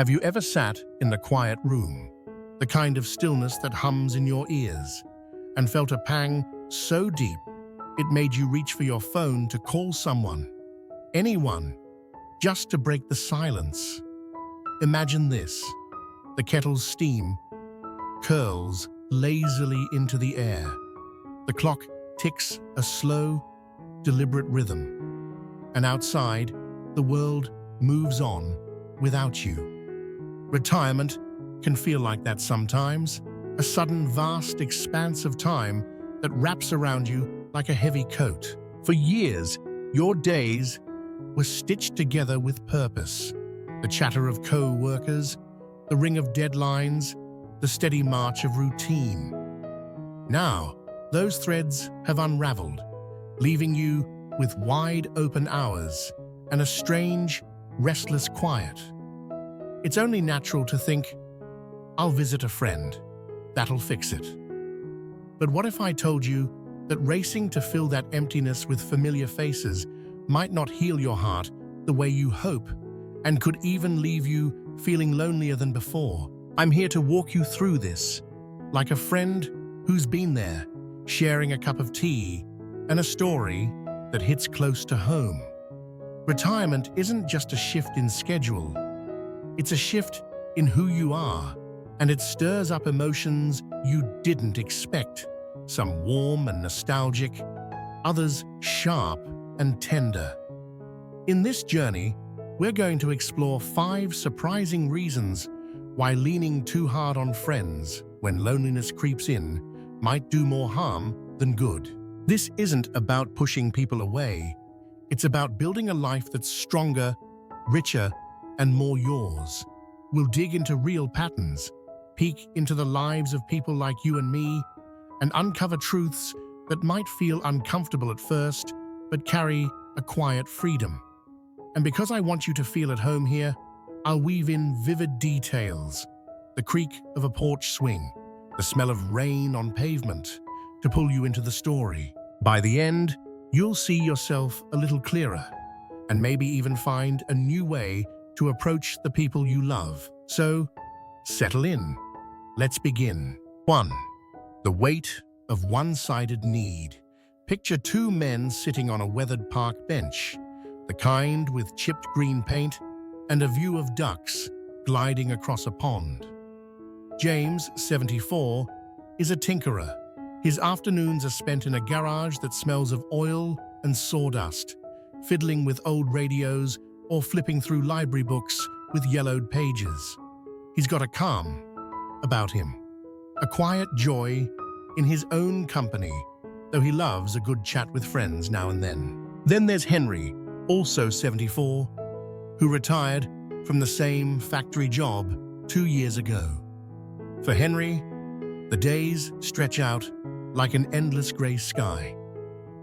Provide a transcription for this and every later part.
Have you ever sat in a quiet room, the kind of stillness that hums in your ears, and felt a pang so deep it made you reach for your phone to call someone, anyone, just to break the silence? Imagine this. The kettle's steam curls lazily into the air. The clock ticks a slow, deliberate rhythm. And outside, the world moves on without you. Retirement can feel like that sometimes, a sudden vast expanse of time that wraps around you like a heavy coat. For years, your days were stitched together with purpose. The chatter of co-workers, the ring of deadlines, the steady march of routine. Now, those threads have unraveled, leaving you with wide open hours and a strange, restless quiet. It's only natural to think, I'll visit a friend, that'll fix it. But what if I told you that racing to fill that emptiness with familiar faces might not heal your heart the way you hope, and could even leave you feeling lonelier than before? I'm here to walk you through this, like a friend who's been there, sharing a cup of tea and a story that hits close to home. Retirement isn't just a shift in schedule. It's a shift in who you are, and it stirs up emotions you didn't expect, some warm and nostalgic, others sharp and tender. In this journey, we're going to explore 5 surprising reasons why leaning too hard on friends when loneliness creeps in might do more harm than good. This isn't about pushing people away. It's about building a life that's stronger, richer, and more yours. We'll dig into real patterns, peek into the lives of people like you and me, and uncover truths that might feel uncomfortable at first, but carry a quiet freedom. And because I want you to feel at home here, I'll weave in vivid details, the creak of a porch swing, the smell of rain on pavement, to pull you into the story. By the end, you'll see yourself a little clearer, and maybe even find a new way to approach the people you love. So, settle in. Let's begin. 1. The weight of one-sided need. Picture 2 men sitting on a weathered park bench, the kind with chipped green paint and a view of ducks gliding across a pond. James, 74, is a tinkerer. His afternoons are spent in a garage that smells of oil and sawdust, fiddling with old radios or flipping through library books with yellowed pages. He's got a calm about him, a quiet joy in his own company, though he loves a good chat with friends now and then. Then there's Henry, also 74, who retired from the same factory job 2 years ago. For Henry, the days stretch out like an endless gray sky.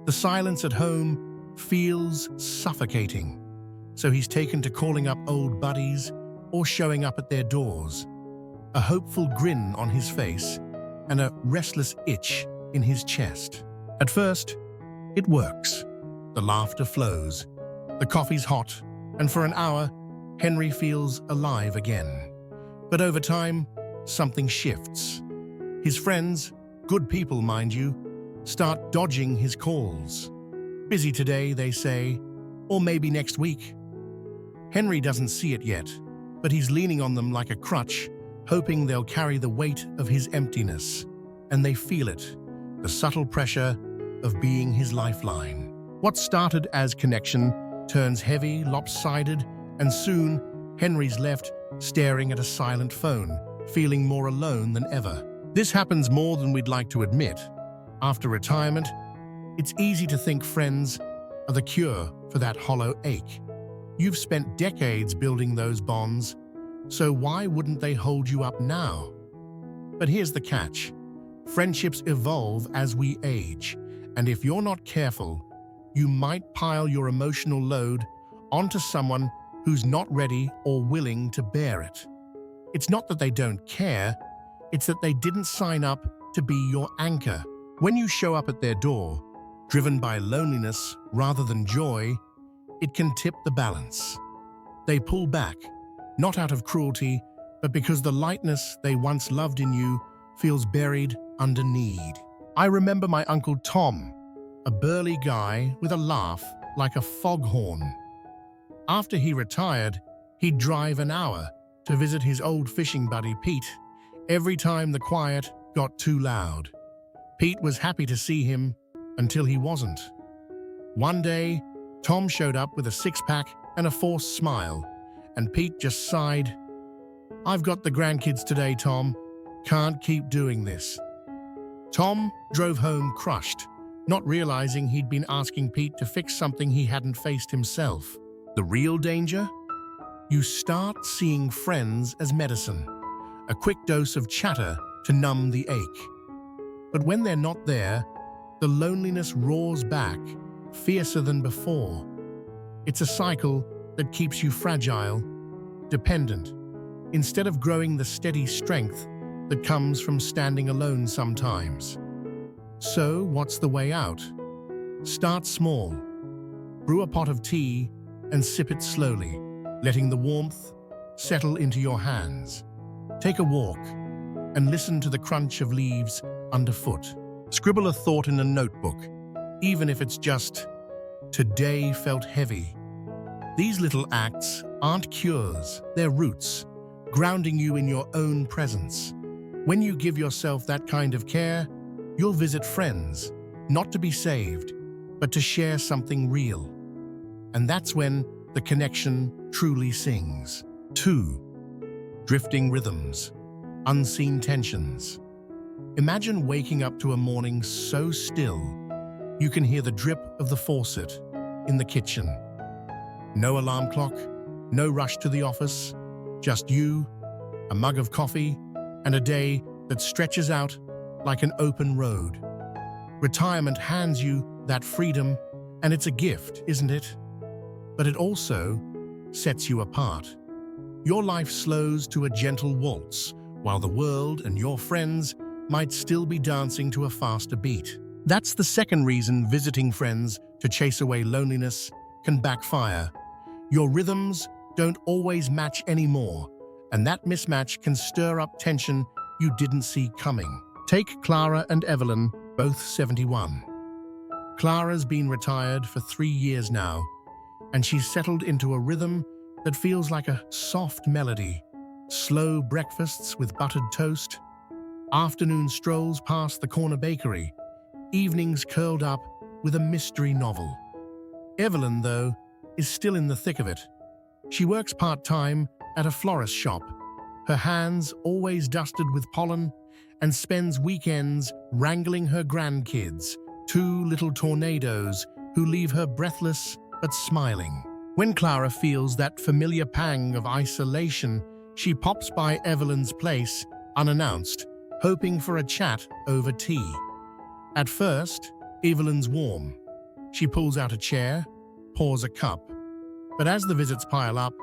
The silence at home feels suffocating, so he's taken to calling up old buddies or showing up at their doors, a hopeful grin on his face and a restless itch in his chest. At first, it works. The laughter flows, the coffee's hot, and for an hour, Henry feels alive again. But over time, something shifts. His friends, good people mind you, start dodging his calls. Busy today, they say, or maybe next week. Henry doesn't see it yet, but he's leaning on them like a crutch, hoping they'll carry the weight of his emptiness. And they feel it, the subtle pressure of being his lifeline. What started as connection turns heavy, lopsided, and soon Henry's left staring at a silent phone, feeling more alone than ever. This happens more than we'd like to admit. After retirement, it's easy to think friends are the cure for that hollow ache. You've spent decades building those bonds, so why wouldn't they hold you up now? But here's the catch. Friendships evolve as we age, and if you're not careful, you might pile your emotional load onto someone who's not ready or willing to bear it. It's not that they don't care, it's that they didn't sign up to be your anchor. When you show up at their door, driven by loneliness rather than joy, it can tip the balance. They pull back, not out of cruelty, but because the lightness they once loved in you feels buried under need. I remember my Uncle Tom, a burly guy with a laugh like a foghorn. After he retired, he'd drive an hour to visit his old fishing buddy Pete every time the quiet got too loud. Pete was happy to see him until he wasn't. One day, Tom showed up with a six-pack and a forced smile, and Pete just sighed. "I've got the grandkids today, Tom. Can't keep doing this." Tom drove home crushed, not realizing he'd been asking Pete to fix something he hadn't faced himself. The real danger? You start seeing friends as medicine, a quick dose of chatter to numb the ache. But when they're not there, the loneliness roars back, fiercer than before. It's a cycle that keeps you fragile, dependent, instead of growing the steady strength that comes from standing alone sometimes. So, what's the way out? Start small. Brew a pot of tea and sip it slowly, letting the warmth settle into your hands. Take a walk and listen to the crunch of leaves underfoot. Scribble a thought in a notebook, even if it's just, "Today felt heavy." These little acts aren't cures, they're roots, grounding you in your own presence. When you give yourself that kind of care, you'll visit friends, not to be saved, but to share something real. And that's when the connection truly sings. 2. Drifting rhythms, unseen tensions. Imagine waking up to a morning so still, you can hear the drip of the faucet in the kitchen. No alarm clock, no rush to the office, just you, a mug of coffee, and a day that stretches out like an open road. Retirement hands you that freedom, and it's a gift, isn't it? But it also sets you apart. Your life slows to a gentle waltz, while the world and your friends might still be dancing to a faster beat. That's the second reason visiting friends to chase away loneliness can backfire. Your rhythms don't always match anymore, and that mismatch can stir up tension you didn't see coming. Take Clara and Evelyn, both 71. Clara's been retired for 3 years now, and she's settled into a rhythm that feels like a soft melody. Slow breakfasts with buttered toast, afternoon strolls past the corner bakery, evenings curled up with a mystery novel. Evelyn, though, is still in the thick of it. She works part-time at a florist shop, her hands always dusted with pollen, and spends weekends wrangling her grandkids, 2 little tornadoes who leave her breathless but smiling. When Clara feels that familiar pang of isolation, she pops by Evelyn's place, unannounced, hoping for a chat over tea. At first, Evelyn's warm. She pulls out a chair, pours a cup. But as the visits pile up,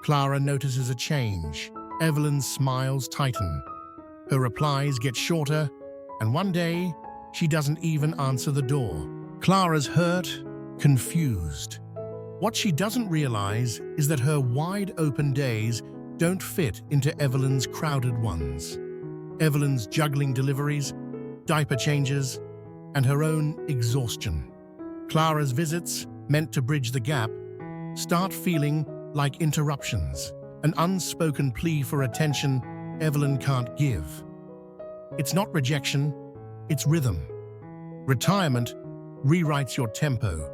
Clara notices a change. Evelyn's smiles tighten. Her replies get shorter, and one day, she doesn't even answer the door. Clara's hurt, confused. What she doesn't realize is that her wide-open days don't fit into Evelyn's crowded ones. Evelyn's juggling deliveries, diaper changes, and her own exhaustion. Clara's visits, meant to bridge the gap, start feeling like interruptions, an unspoken plea for attention Evelyn can't give. It's not rejection, it's rhythm. Retirement rewrites your tempo,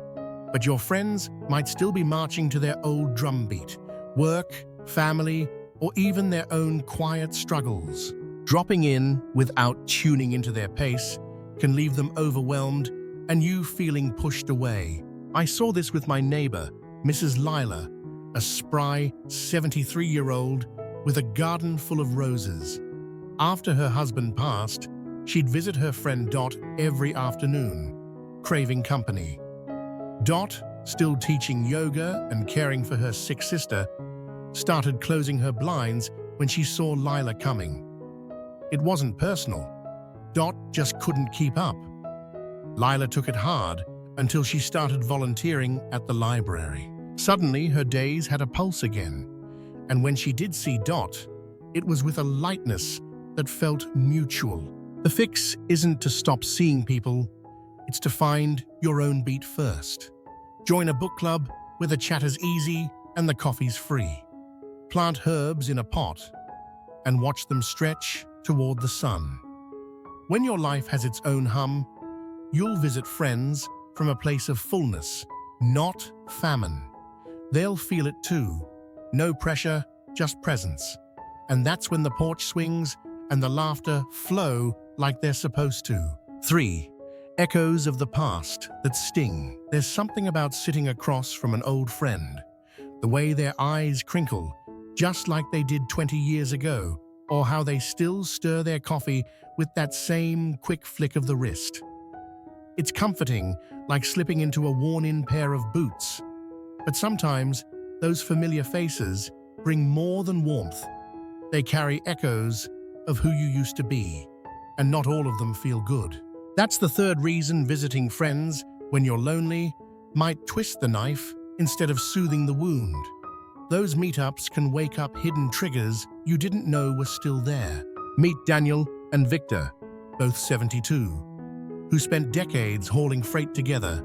but your friends might still be marching to their old drumbeat, work, family, or even their own quiet struggles. Dropping in without tuning into their pace can leave them overwhelmed and you feeling pushed away. I saw this with my neighbor, Mrs. Lila, a spry 73-year-old with a garden full of roses. After her husband passed, she'd visit her friend Dot every afternoon, craving company. Dot, still teaching yoga and caring for her sick sister, started closing her blinds when she saw Lila coming. It wasn't personal. Dot just couldn't keep up. Lila took it hard until she started volunteering at the library. Suddenly, her days had a pulse again, And when she did see Dot, it was with a lightness that felt mutual. The fix isn't to stop seeing people, it's to find your own beat first. Join a book club where the chat is easy and the coffee's free. Plant herbs in a pot and watch them stretch toward the sun. When your life has its own hum, you'll visit friends from a place of fullness, not famine. They'll feel it too. No pressure, just presence. And that's when the porch swings and the laughter flow like they're supposed to. 3. Echoes of the past that sting. There's something about sitting across from an old friend. The way their eyes crinkle, just like they did 20 years ago, or how they still stir their coffee with that same quick flick of the wrist. It's comforting, like slipping into a worn-in pair of boots. But sometimes, those familiar faces bring more than warmth. They carry echoes of who you used to be, and not all of them feel good. That's the third reason visiting friends when you're lonely might twist the knife instead of soothing the wound. Those meetups can wake up hidden triggers you didn't know were still there. Meet Daniel and Victor, both 72, who spent decades hauling freight together,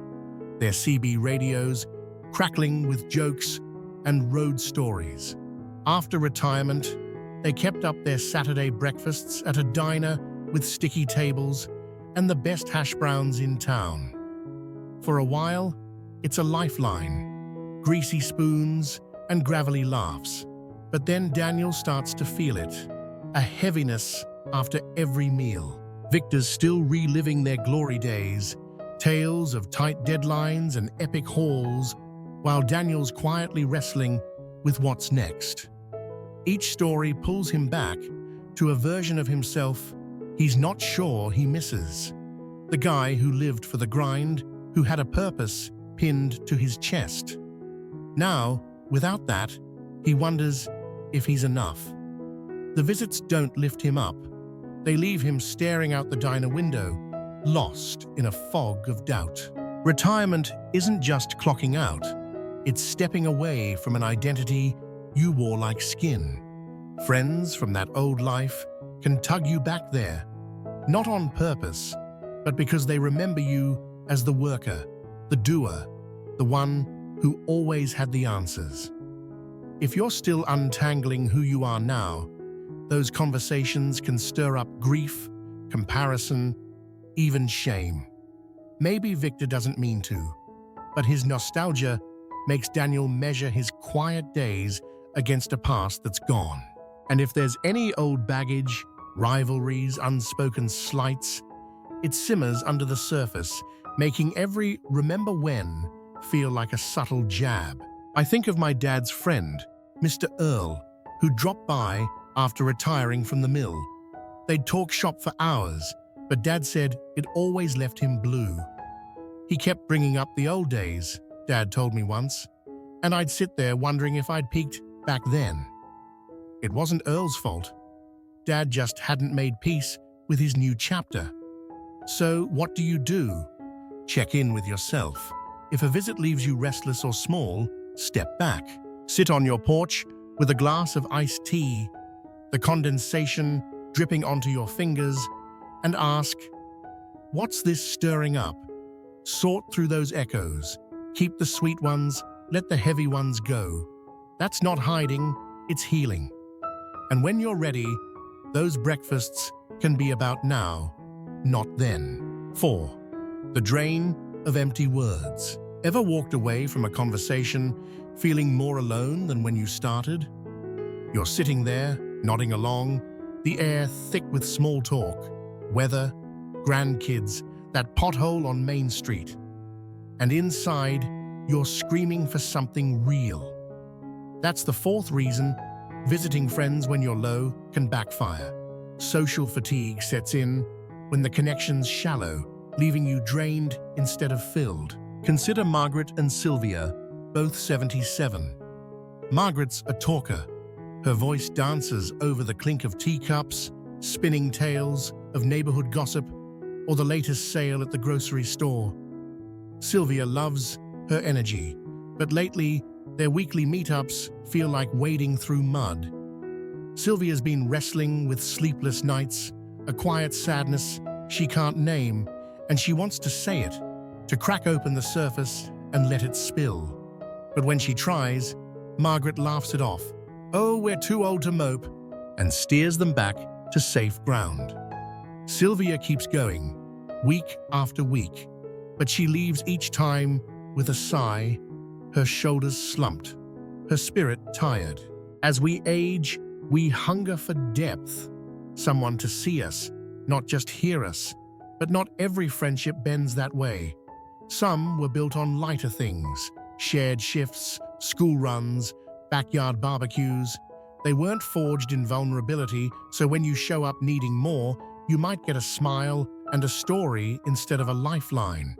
their CB radios crackling with jokes and road stories. After retirement, they kept up their Saturday breakfasts at a diner with sticky tables and the best hash browns in town. For a while, it's a lifeline, greasy spoons and gravelly laughs. But then Daniel starts to feel it, a heaviness after every meal. Victor's still reliving their glory days, tales of tight deadlines and epic hauls, while Daniel's quietly wrestling with what's next. Each story pulls him back to a version of himself he's not sure he misses. The guy who lived for the grind, who had a purpose pinned to his chest. Now, without that, he wonders if he's enough. The visits don't lift him up. They leave him staring out the diner window, lost in a fog of doubt. Retirement isn't just clocking out. It's stepping away from an identity you wore like skin. Friends from that old life can tug you back there, not on purpose, but because they remember you as the worker, the doer, the one who always had the answers. If you're still untangling who you are now, those conversations can stir up grief, comparison, even shame. Maybe Victor doesn't mean to, but his nostalgia makes Daniel measure his quiet days against a past that's gone. And if there's any old baggage, rivalries, unspoken slights, it simmers under the surface, making every remember when feel like a subtle jab. I think of my dad's friend, Mr. Earl, who dropped by after retiring from the mill. They'd talk shop for hours, but Dad said it always left him blue. He kept bringing up the old days, Dad told me once, and I'd sit there wondering if I'd peaked back then. It wasn't Earl's fault. Dad just hadn't made peace with his new chapter. So what do? Check in with yourself. If a visit leaves you restless or small, step back. Sit on your porch with a glass of iced tea, the condensation dripping onto your fingers, and ask, what's this stirring up? Sort through those echoes. Keep the sweet ones, let the heavy ones go. That's not hiding, it's healing. And when you're ready, those breakfasts can be about now, not then. 4. The drain of empty words. Ever walked away from a conversation feeling more alone than when you started? You're sitting there, nodding along, the air thick with small talk, weather, grandkids, that pothole on Main Street. And inside, you're screaming for something real. That's the 4th reason visiting friends when you're low can backfire. Social fatigue sets in when the connection's shallow, leaving you drained instead of filled. Consider Margaret and Sylvia, both 77. Margaret's a talker. Her voice dances over the clink of teacups, spinning tales of neighborhood gossip, or the latest sale at the grocery store. Sylvia loves her energy, but lately Their weekly meetups feel like wading through mud. Sylvia's been wrestling with sleepless nights, a quiet sadness she can't name, and she wants to say it, to crack open the surface and let it spill. But when she tries, Margaret laughs it off. "Oh, we're too old to mope," and steers them back to safe ground. Sylvia keeps going, week after week, but she leaves each time with a sigh, her shoulders slumped, her spirit tired. As we age, we hunger for depth, someone to see us, not just hear us. But not every friendship bends that way. Some were built on lighter things, shared shifts, school runs, backyard barbecues. They weren't forged in vulnerability, so when you show up needing more, you might get a smile and a story instead of a lifeline.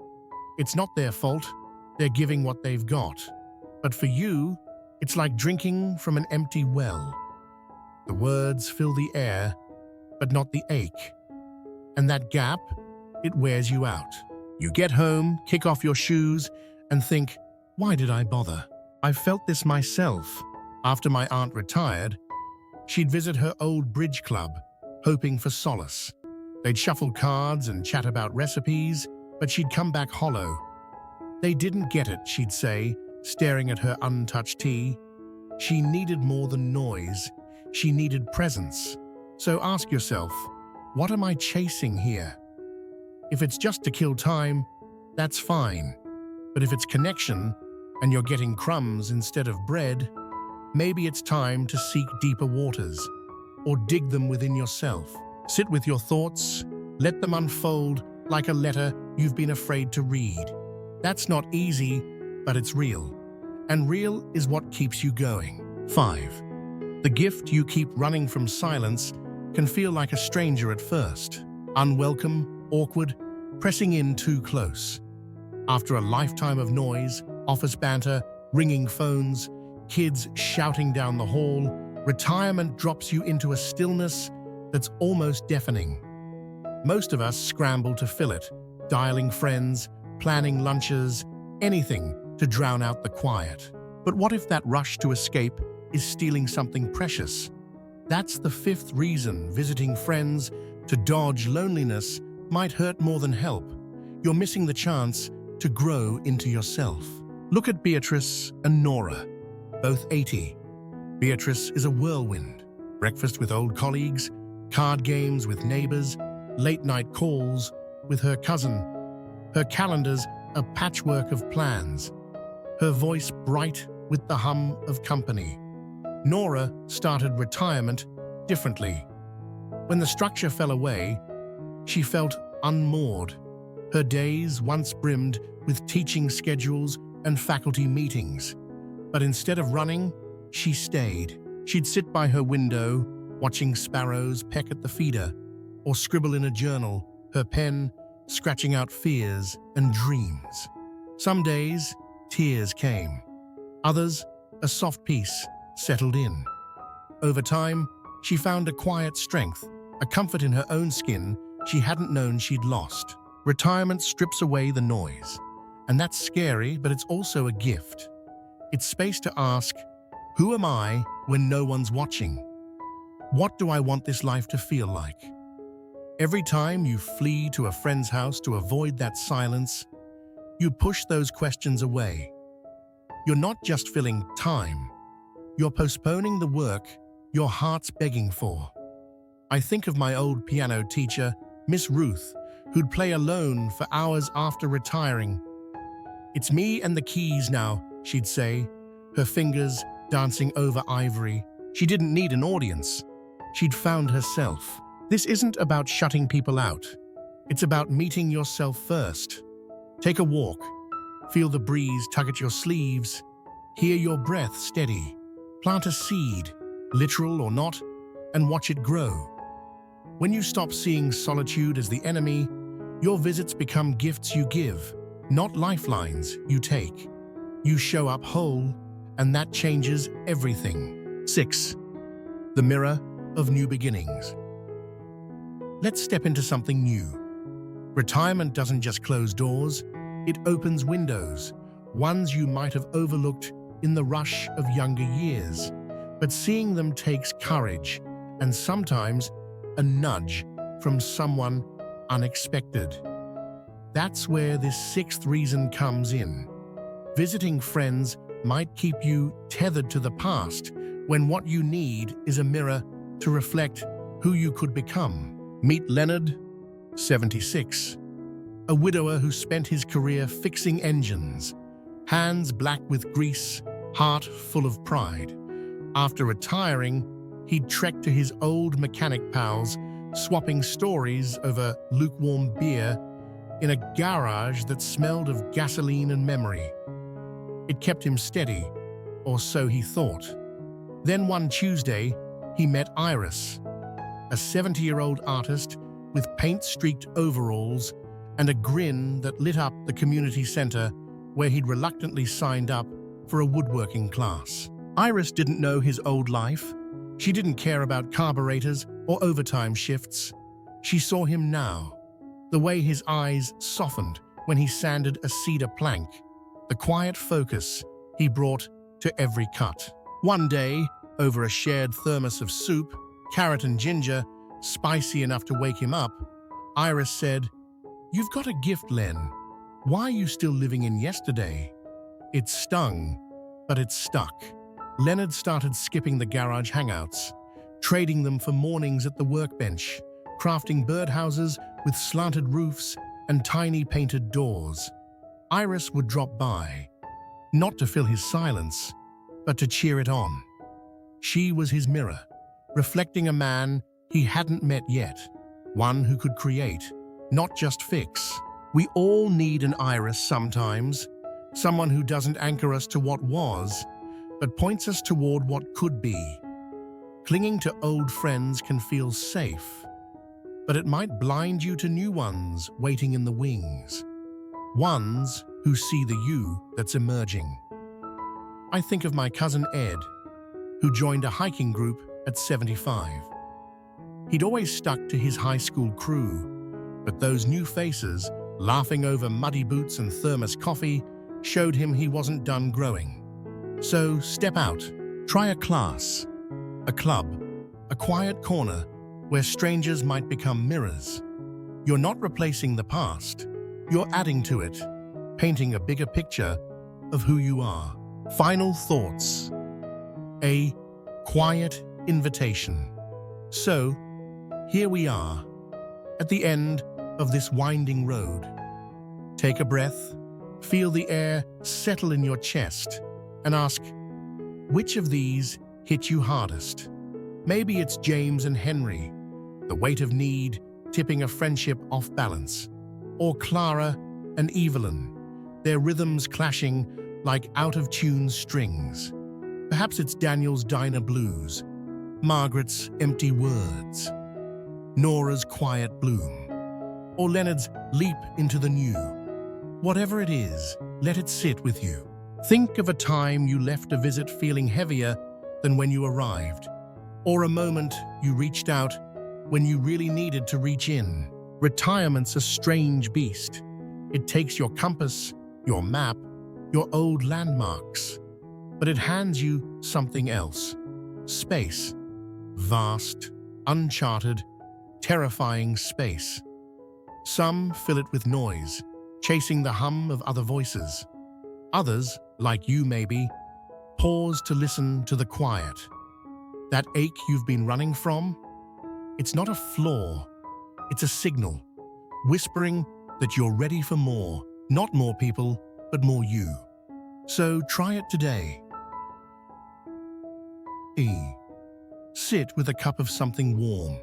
It's not their fault. They're giving what they've got. But for you, it's like drinking from an empty well. The words fill the air, but not the ache. And that gap, it wears you out. You get home, kick off your shoes, and think, why did I bother? I felt this myself. After my aunt retired, she'd visit her old bridge club, hoping for solace. They'd shuffle cards and chat about recipes, but she'd come back hollow. They didn't get it, she'd say, staring at her untouched tea. She needed more than noise. She needed presence. So ask yourself, what am I chasing here? If it's just to kill time, that's fine. But if it's connection, and you're getting crumbs instead of bread, maybe it's time to seek deeper waters, or dig them within yourself. Sit with your thoughts, let them unfold like a letter you've been afraid to read. That's not easy, but it's real. And real is what keeps you going. 5. The gift you keep running from silence can feel like a stranger at first. Unwelcome, awkward, pressing in too close. After a lifetime of noise, office banter, ringing phones, kids shouting down the hall, retirement drops you into a stillness that's almost deafening. Most of us scramble to fill it, dialing friends, planning lunches, anything to drown out the quiet. But what if that rush to escape is stealing something precious? That's the 5th reason visiting friends to dodge loneliness might hurt more than help. You're missing the chance to grow into yourself. Look at Beatrice and Nora, both 80. Beatrice is a whirlwind. Breakfast with old colleagues, card games with neighbors, late-night calls with her cousin. Her calendar's a patchwork of plans. Her voice bright with the hum of company. Nora started retirement differently. When the structure fell away, she felt unmoored. Her days once brimmed with teaching schedules and faculty meetings. But instead of running, she stayed. She'd sit by her window, watching sparrows peck at the feeder, or scribble in a journal, her pen scratching out fears and dreams. Some days, tears came. Others, a soft peace settled in. Over time, she found a quiet strength, a comfort in her own skin she hadn't known she'd lost. Retirement strips away the noise. And that's scary, but it's also a gift. It's space to ask, who am I when no one's watching? What do I want this life to feel like? Every time you flee to a friend's house to avoid that silence, you push those questions away. You're not just filling time. You're postponing the work your heart's begging for. I think of my old piano teacher, Miss Ruth, who'd play alone for hours after retiring. "It's me and the keys now," she'd say, her fingers dancing over ivory. She didn't need an audience. She'd found herself. This isn't about shutting people out. It's about meeting yourself first. Take a walk. Feel the breeze tug at your sleeves. Hear your breath steady. Plant a seed, literal or not, and watch it grow. When you stop seeing solitude as the enemy, your visits become gifts you give, not lifelines you take. You show up whole, and that changes everything. 6. The mirror of new beginnings. Let's step into something new. Retirement doesn't just close doors, it opens windows, ones you might have overlooked in the rush of younger years, but seeing them takes courage and sometimes a nudge from someone unexpected. That's where this sixth reason comes in. Visiting friends might keep you tethered to the past when what you need is a mirror to reflect who you could become. Meet Leonard, 76, a widower who spent his career fixing engines, hands black with grease, heart full of pride. After retiring, he'd trek to his old mechanic pals, swapping stories over lukewarm beer in a garage that smelled of gasoline and memory. It kept him steady, or so he thought. Then one Tuesday, he met Iris, a 70-year-old artist with paint-streaked overalls and a grin that lit up the community center where he'd reluctantly signed up for a woodworking class. Iris didn't know his old life. She didn't care about carburetors or overtime shifts. She saw him now, the way his eyes softened when he sanded a cedar plank, the quiet focus he brought to every cut. One day, over a shared thermos of soup, carrot and ginger, spicy enough to wake him up, Iris said, "You've got a gift, Len. Why are you still living in yesterday?" It stung, but it stuck. Leonard started skipping the garage hangouts, trading them for mornings at the workbench, crafting birdhouses with slanted roofs and tiny painted doors. Iris would drop by, not to fill his silence, but to cheer it on. She was his mirror, reflecting a man he hadn't met yet, one who could create, not just fix. We all need an Iris sometimes, someone who doesn't anchor us to what was, but points us toward what could be. Clinging to old friends can feel safe, but it might blind you to new ones waiting in the wings. Ones who see the you that's emerging. I think of my cousin Ed, who joined a hiking group at 75. He'd always stuck to his high school crew, but those new faces, laughing over muddy boots and thermos coffee, showed him he wasn't done growing. So step out, try a class, a club, a quiet corner where strangers might become mirrors. You're not replacing the past, you're adding to it, painting a bigger picture of who you are. Final thoughts. A quiet invitation. So, here we are, at the end of this winding road. Take a breath, feel the air settle in your chest, and ask, which of these hit you hardest? Maybe it's James and Henry, the weight of need tipping a friendship off balance. Or Clara and Evelyn, their rhythms clashing like out-of-tune strings. Perhaps it's Daniel's Diner Blues, Margaret's Empty Words, Nora's Quiet Bloom, or Leonard's Leap into the New. Whatever it is, let it sit with you. Think of a time you left a visit feeling heavier than when you arrived, or a moment you reached out when you really needed to reach in. Retirement's a strange beast. It takes your compass, your map, your old landmarks, but it hands you something else. Space. Vast, uncharted, terrifying space. Some fill it with noise, chasing the hum of other voices. Others, like you maybe, pause to listen to the quiet. That ache you've been running from? It's not a flaw, it's a signal, whispering that you're ready for more, not more people, but more you. So try it today. E. Sit with a cup of something warm,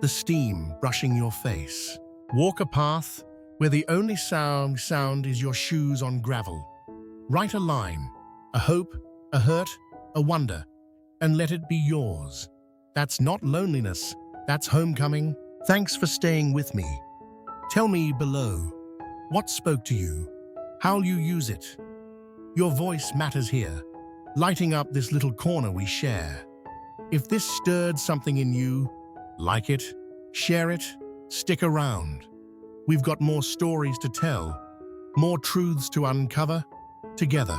the steam brushing your face. Walk a path where the only sound is your shoes on gravel. Write a line, a hope, a hurt, a wonder, and let it be yours. That's not loneliness, that's homecoming. Thanks for staying with me. Tell me below, what spoke to you? How'll you use it? Your voice matters here, lighting up this little corner we share. If this stirred something in you, like it, share it, stick around. We've got more stories to tell, more truths to uncover together.